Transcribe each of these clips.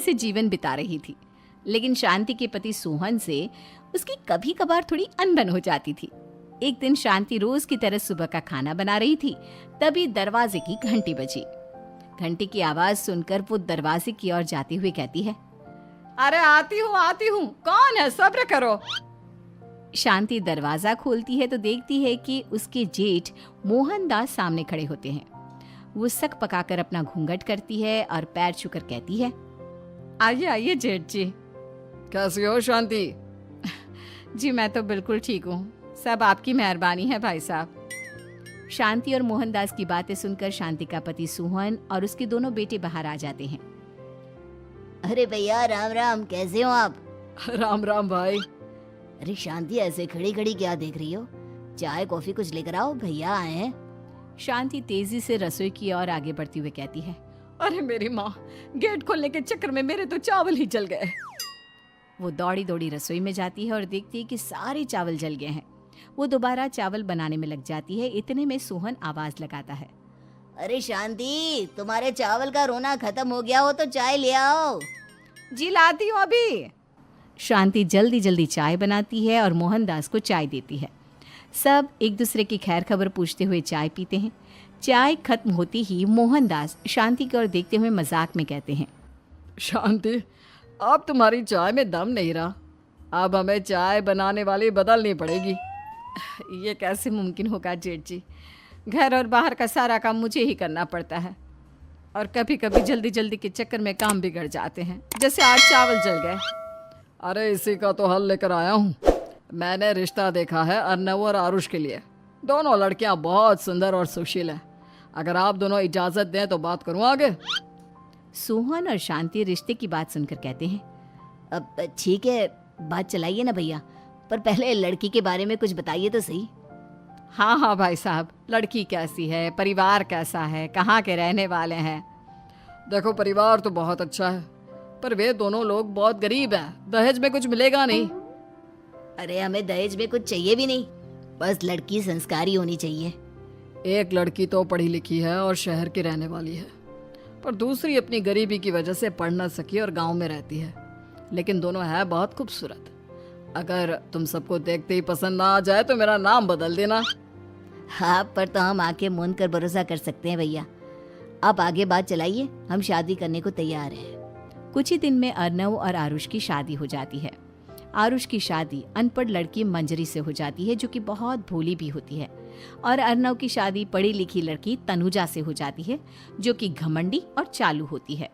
से जीवन बिता रही थी। लेकिन शांति के पति सोहन से उसकी कभी कभार थोड़ी अनबन हो जाती थी। एक दिन शांति रोज की तरह सुबह का खाना बना रही थी, तभी दरवाजे की घंटी बजी। घंटी की आवाज सुनकर वो दरवाजे की ओर जाते हुए कहती है, अरे आती हूँ, कौन है, सब्र करो। शांति दरवाजा खोलती है तो देखती है कि उसके जेठ मोहनदास सामने खड़े होते हैं। वो सक पकाकर अपना घूंघट करती है और पैर छूकर कहती है, आइए आइए जेठ जी। कैसी हो शांति? जी मैं तो बिल्कुल ठीक हूँ, सब आपकी मेहरबानी है भाई साहब। शांति और मोहनदास की बातें सुनकर शांति का पति सोहन और उसके दोनों बेटे बाहर आ जाते हैं। अरे भैया राम राम, कैसे हो आप? राम राम भाई। अरे शांति, ऐसे खड़ी खड़ी क्या देख रही हो? चाय कॉफी कुछ लेकर आओ, भैया आए हैं। शांति तेजी से रसोई की ओर आगे बढ़ती हुई कहती है, अरे मेरी माँ, गेट खोलने के चक्कर में मेरे तो चावल ही जल गए। वो दौड़ी दौड़ी रसोई में जाती है और देखती है कि सारे चावल जल गए हैं। वो दोबारा चावल बनाने में लग जाती है। इतने में सोहन आवाज लगाता है, अरे शांति, तुम्हारे चावल का रोना खत्म हो गया हो तो चाय ले आओ। जी लाती हूँ अभी। शांति जल्दी जल्दी चाय बनाती है और मोहनदास को चाय देती है। सब एक दूसरे की खैर खबर पूछते हुए चाय पीते हैं। चाय खत्म होती ही मोहनदास शांति की ओर देखते हुए मजाक में कहते हैं, शांति, अब तुम्हारी चाय में दम नहीं रहा, अब हमें चाय बनाने वाली बदलनी पड़ेगी। ये कैसे मुमकिन होगा जेठ जी, घर और बाहर का सारा काम मुझे ही करना पड़ता है और कभी कभी जल्दी जल्दी के चक्कर में काम बिगड़ जाते हैं, जैसे आज चावल जल गए। अरे इसी का तो हल लेकर आया हूँ। मैंने रिश्ता देखा है अर्नव और आरुष के लिए। दोनों लड़कियाँ बहुत सुंदर और सुशील हैं। अगर आप दोनों इजाज़त दें तो बात करूँ आगे। सोहन और शांति रिश्ते की बात सुनकर कहते हैं, अब ठीक है, बात चलाइए ना भैया, पर पहले लड़की के बारे में कुछ बताइए तो सही। हाँ हाँ भाई साहब, लड़की कैसी है, परिवार कैसा है, कहाँ के रहने वाले हैं? देखो, परिवार तो बहुत अच्छा है, पर वे दोनों लोग बहुत गरीब हैं। दहेज में कुछ मिलेगा नहीं। अरे हमें दहेज में कुछ चाहिए भी नहीं, बस लड़की संस्कारी होनी चाहिए। एक लड़की तो पढ़ी लिखी है और शहर की रहने वाली है, पर दूसरी अपनी गरीबी की वजह से पढ़ न सकी और गांव में रहती है। लेकिन दोनों है बहुत खूबसूरत। अगर तुम सबको देखते ही पसंद ना आ जाए तो मेरा नाम बदल देना। हाँ, पर तो हम आंखें मूंद कर भरोसा कर सकते हैं भैया। आप आगे बात चलाइए, हम शादी करने को तैयार हैं। कुछ ही दिन में अर्नव और आरुष की शादी हो जाती है। आरुष की शादी अनपढ़ लड़की मंजरी से हो जाती है, जो कि बहुत भोली भी होती है, और अर्नव की शादी पढ़ी लिखी लड़की तनुजा से हो जाती है, जो कि घमंडी और चालू होती है।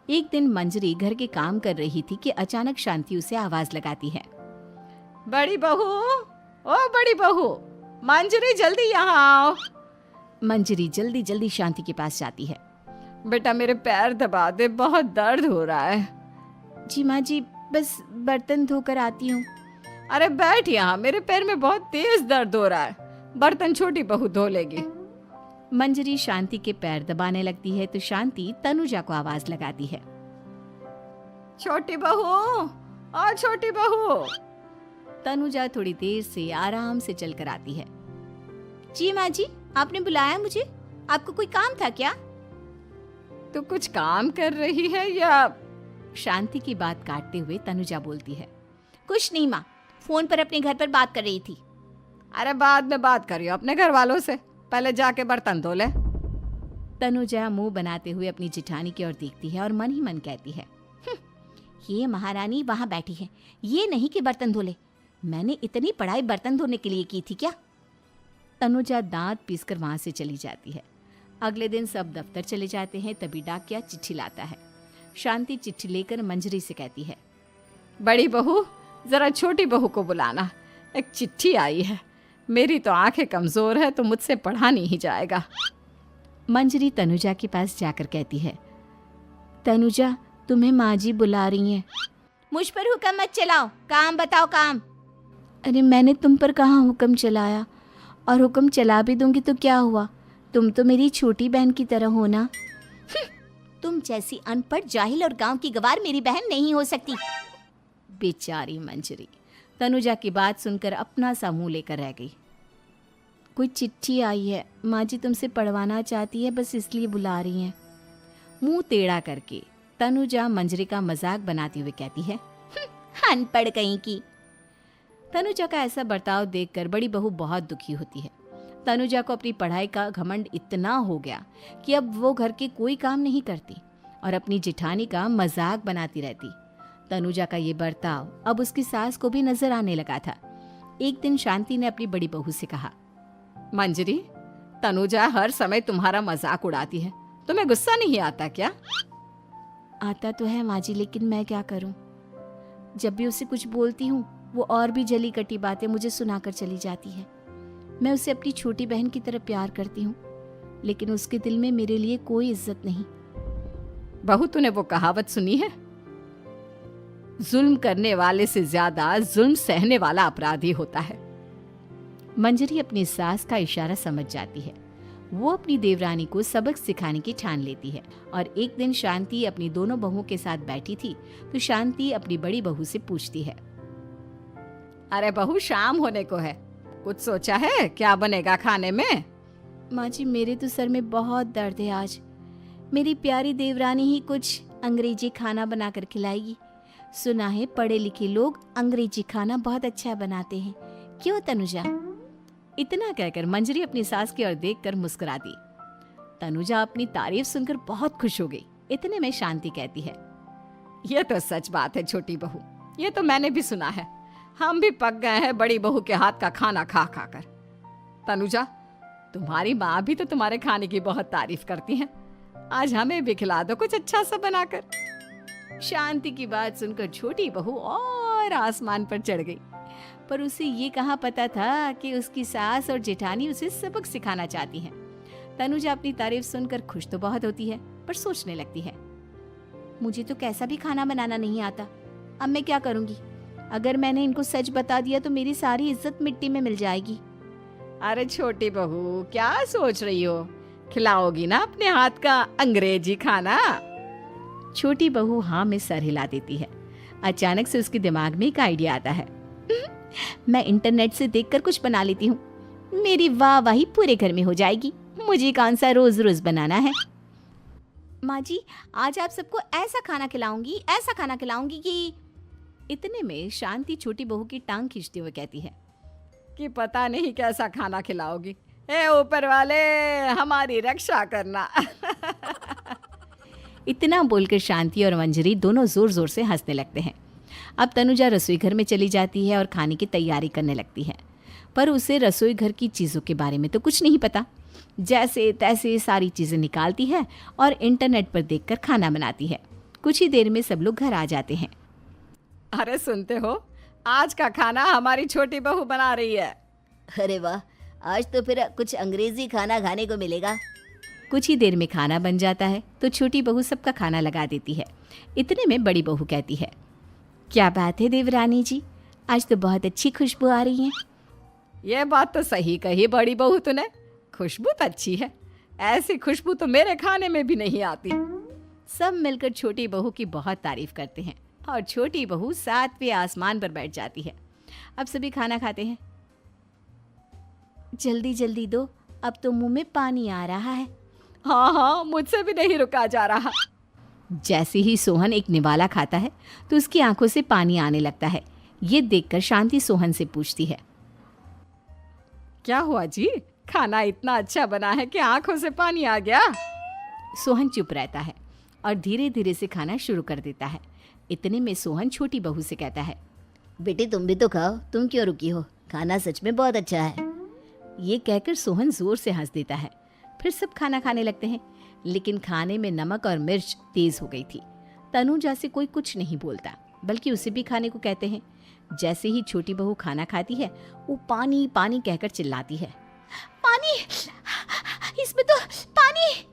एक दिन मंजरी घर के काम कर रही थी कि अचानक शांति उसे आवाज लगाती है, बड़ी बहू, ओ बड़ी बहू, मंजरी जल्दी यहाँ आओ। मंजरी जल्दी जल्दी शांति के पास जाती है। बेटा मेरे पैर दबा दे, बहुत दर्द हो रहा है। जी माँ जी, बस बर्तन धोकर आती हूँ। अरे बैठ यहाँ, मेरे पैर में बहुत तेज दर्द हो रहा है, बर्तन छोटी बहू धो लेगी। मंजरी शांति के पैर दबाने लगती है तो शांति तनुजा को आवाज लगाती है, छोटी बहू, ओ छोटी बहू। तनुजा थोड़ी देर से आराम से चलकर आती है। जी माँ जी, आपने बुलाया मुझे? आपको कोई काम था क्या? तू कुछ काम कर रही है या? शांति की बात काटते हुए तनुजा बोलती है, कुछ नहीं माँ, फोन पर अपने घर पर बात कर रही थी। अरे बाद में बात करियो अपने घर वालों से, पहले जाके बर्तन धो ले। तनुजा मुंह बनाते हुए अपनी जिठानी की ओर देखती है और मन ही मन कहती है, ये महारानी वहाँ बैठी है, ये नहीं कि बर्तन धो ले। मैंने इतनी पढ़ाई बर्तन धोने के लिए की थी क्या? तनुजा दांत पीसकर वहां से चली जाती है। अगले दिन सब दफ्तर चले जाते हैं, तभी डाकिया चिट्ठी लाता है। शांति चिट्ठी लेकर मंजरी से कहती है, बड़ी बहू, जरा छोटी बहू को बुलाना, एक चिट्ठी आई है। मेरी तो आंखें कमजोर है तो मुझसे पढ़ा नहीं जाएगा। मंजरी तनुजा के पास जाकर कहती है, तनुजा, तुम्हें माँ जी बुला रही हैं। मुझ पर हुक्म मत चलाओ, काम बताओ काम। अरे मैंने तुम पर कहाँ हुक्म चलाया, और हुक्म चला भी दूंगी तो क्या हुआ? तुम तो मेरी छोटी बहन की तरह हो ना। तुम जैसी अनपढ़, जाहिल और गांव की गवार मेरी बहन नहीं हो सकती। बेचारी मंजरी तनुजा की बात सुनकर अपना सा मुंह लेकर रह गई। कोई चिट्ठी आई है, माँ जी तुमसे पढ़वाना चाहती है, बस इसलिए बुला रही हैं। मुंह टेढ़ा करके तनुजा मंजरी का मजाक बनाती हुए कहती है। अनपढ़ कहीं की। तनुजा का ऐसा बर्ताव देखकर बड़ी बहू बहुत दुखी होती है। तनुजा को अपनी पढ़ाई का घमंड इतना हो गया कि अब वो घर के कोई काम नहीं करती और अपनी जेठानी का मजाक बनाती रहती। तनुजा का ये बर्ताव अब उसकी सास को भी नजर आने लगा था। एक दिन शांति ने अपनी बड़ी बहू से कहा, मंजरी, तनुजा हर समय तुम्हारा मजाक उड़ाती है, तुम्हें गुस्सा नहीं आता क्या? आता तो है माँ जी, लेकिन मैं क्या करूं? जब भी उसे कुछ बोलती हूँ वो और भी जली कटी बातें मुझे सुनाकर चली जाती है। मैं उसे अपनी छोटी बहन की तरह प्यार करती हूँ, लेकिन उसके दिल में मेरे लिए कोई इज्जत नहीं। बहू, तूने वो कहावत सुनी है, जुल्म करने वाले से ज्यादा जुल्म सहने वाला अपराधी होता है। मंजरी अपनी सास का इशारा समझ जाती है। वो अपनी देवरानी को सबक सिखाने की ठान लेती है और एक दिन शांति अपनी दोनों बहुओं के साथ बैठी थी तो शांति अपनी बड़ी बहू से पूछती है, अरे बहू, शाम होने को है, कुछ सोचा है क्या बनेगा खाने में? माँ जी, मेरे तो सर में बहुत दर्द है आज। मेरी प्यारी देवरानी ही कुछ अंग्रेजी खाना बनाकर खिलाएगी। सुना है पढ़े लिखे लोग अंग्रेजी खाना बहुत अच्छा बनाते हैं, क्यों तनुजा? इतना कहकर मंजरी अपनी सास की ओर देखकर मुस्कुरा दी। तनुजा अपनी तारीफ सुनकर बहुत खुश हो गई। इतने में शांति कहती है, ये तो सच बात है छोटी बहू, ये तो मैंने भी सुना है। हम भी पक गए हैं बड़ी बहू के हाथ का खाना खा खा कर। तनुजा, तुम्हारी माँ भी तो तुम्हारे खाने की बहुत तारीफ करती हैं। आज हमें भी खिला दो कुछ अच्छा सा बनाकर। शांति की बात सुनकर छोटी बहू और आसमान पर चढ़ गई, पर उसे ये कहाँ पता था कि उसकी सास और जेठानी उसे सबक सिखाना चाहती हैं। तनुजा अपनी तारीफ सुनकर खुश तो बहुत होती है, पर सोचने लगती है, मुझे तो कैसा भी खाना बनाना नहीं आता। अब मैं क्या करूंगी? अगर मैंने इनको सच बता दिया तो मेरी सारी इज्जत मिट्टी में मिल जाएगी। अरे छोटी बहू, क्या सोच रही हो? खिलाओगी ना अपने हाथ का अंग्रेजी खाना? छोटी बहू हाँ में सर हिला देती है। अचानक से उसके दिमाग में एक आइडिया आता है। मैं इंटरनेट से देखकर कुछ बना लेती हूँ, मेरी वाहवाही पूरे घर में हो जाएगी। मुझे कौन सा रोज रोज बनाना है। माँ जी, आज आप सबको ऐसा खाना खिलाऊंगी कि। इतने में शांति छोटी बहू की टांग खींचते हुए कहती है कि पता नहीं कैसा खाना खिलाओगी। ए ऊपर वाले, हमारी रक्षा करना। इतना बोलकर शांति और मंजरी दोनों जोर जोर से हंसने लगते हैं। अब तनुजा रसोई घर में चली जाती है और खाने की तैयारी करने लगती है, पर उसे रसोई घर की चीज़ों के बारे में तो कुछ नहीं पता। जैसे तैसे सारी चीज़ें निकालती है और इंटरनेट पर देखकर खाना बनाती है। कुछ ही देर में सब लोग घर आ जाते हैं। अरे सुनते हो, आज का खाना हमारी छोटी बहू बना रही है। अरे वाह, आज तो फिर कुछ अंग्रेजी खाना खाने को मिलेगा। कुछ ही देर में खाना बन जाता है तो छोटी बहू सबका खाना लगा देती है। इतने में बड़ी बहू कहती है, क्या बात है देवरानी जी, आज तो बहुत अच्छी खुशबू आ रही है। ये बात तो सही कही बड़ी बहू तूने, खुशबू तो अच्छी है। ऐसी खुशबू तो मेरे खाने में भी नहीं आती। सब मिलकर छोटी बहू की बहुत तारीफ करते हैं और छोटी बहू 7वें आसमान पर बैठ जाती है। अब सभी खाना खाते हैं। जल्दी जल्दी दो, अब तो मुंह में पानी आ रहा है। हाँ, मुझसे भी नहीं रुका जा रहा। जैसे ही सोहन एक निवाला खाता है तो उसकी आंखों से पानी आने लगता है। ये देखकर शांति सोहन से पूछती है, क्या हुआ जी, खाना इतना अच्छा बना है कि आंखों से पानी आ गया? सोहन चुप रहता है और धीरे धीरे से खाना शुरू कर देता है। इतने में सोहन छोटी बहू से कहता है, बेटी तुम भी तो खाओ, तुम क्यों रुकी हो? खाना सच में बहुत अच्छा है। ये कहकर सोहन जोर से हंस देता है। फिर सब खाना खाने लगते हैं, लेकिन खाने में नमक और मिर्च तेज हो गई थी। तनुजा से कोई कुछ नहीं बोलता, बल्कि उसे भी खाने को कहते हैं। जैसे ही छोटी बहू खाना खाती है वो पानी पानी कहकर चिल्लाती है, पानी, इसमें तो पानी।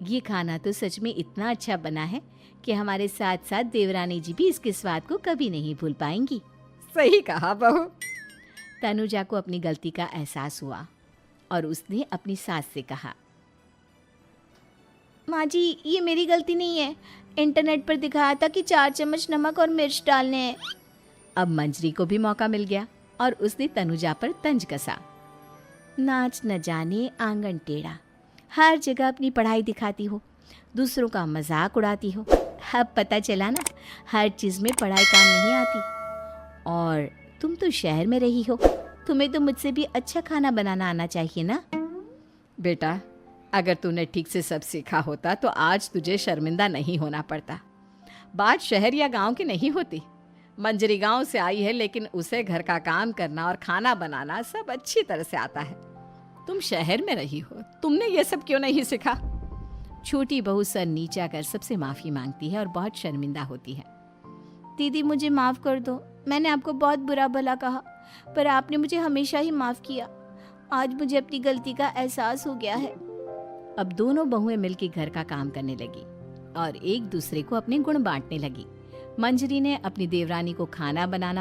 ये खाना तो सच में इतना अच्छा बना है कि हमारे साथ साथ देवरानी जी भी इसके स्वाद को कभी नहीं भूल पाएंगी। सही कहा बहू। तनुजा को अपनी गलती का एहसास हुआ और उसने अपनी सास से कहा, माँ जी ये मेरी गलती नहीं है, इंटरनेट पर दिखाया था कि 4 चम्मच नमक और मिर्च डालने हैं। अब मंजरी को भी मौका मिल गया और उसने तनुजा पर तंज कसा। नाच न जाने आंगन टेढ़ा, हर जगह अपनी पढ़ाई दिखाती हो। दूसरों का मजाक उड़ाती हो। अब पता चला ना, हर चीज़ में पढ़ाई काम नहीं आती। और तुम तो शहर में रही हो, तुम्हें तो मुझसे भी अच्छा खाना बनाना आना चाहिए ना। बेटा, अगर तूने ठीक से सब सीखा होता तो आज तुझे शर्मिंदा नहीं होना पड़ता। बात शहर या गांव की नहीं होती। मंजरी गांव से आई है, लेकिन उसे घर का काम करना और खाना बनाना सब अच्छी तरह से आता है। तुम शहर में रही हो, तुमने ये सब क्यों नहीं सीखा? छोटी बहू सर नीचा कर सबसे माफ़ी मांगती है और बहुत शर्मिंदा होती है। दीदी मुझे माफ़ कर दो, मैंने आपको बहुत बुरा भला कहा, पर आपने मुझे हमेशा ही माफ़ किया। आज मुझे अपनी गलती का एहसास हो गया है। अब दोनों बहुएं मिलकर घर का काम करने लगी और एक दूसरे को अपने गुण बांटने लगी। मंजरी ने अपनी देवरानी को खाना बनाना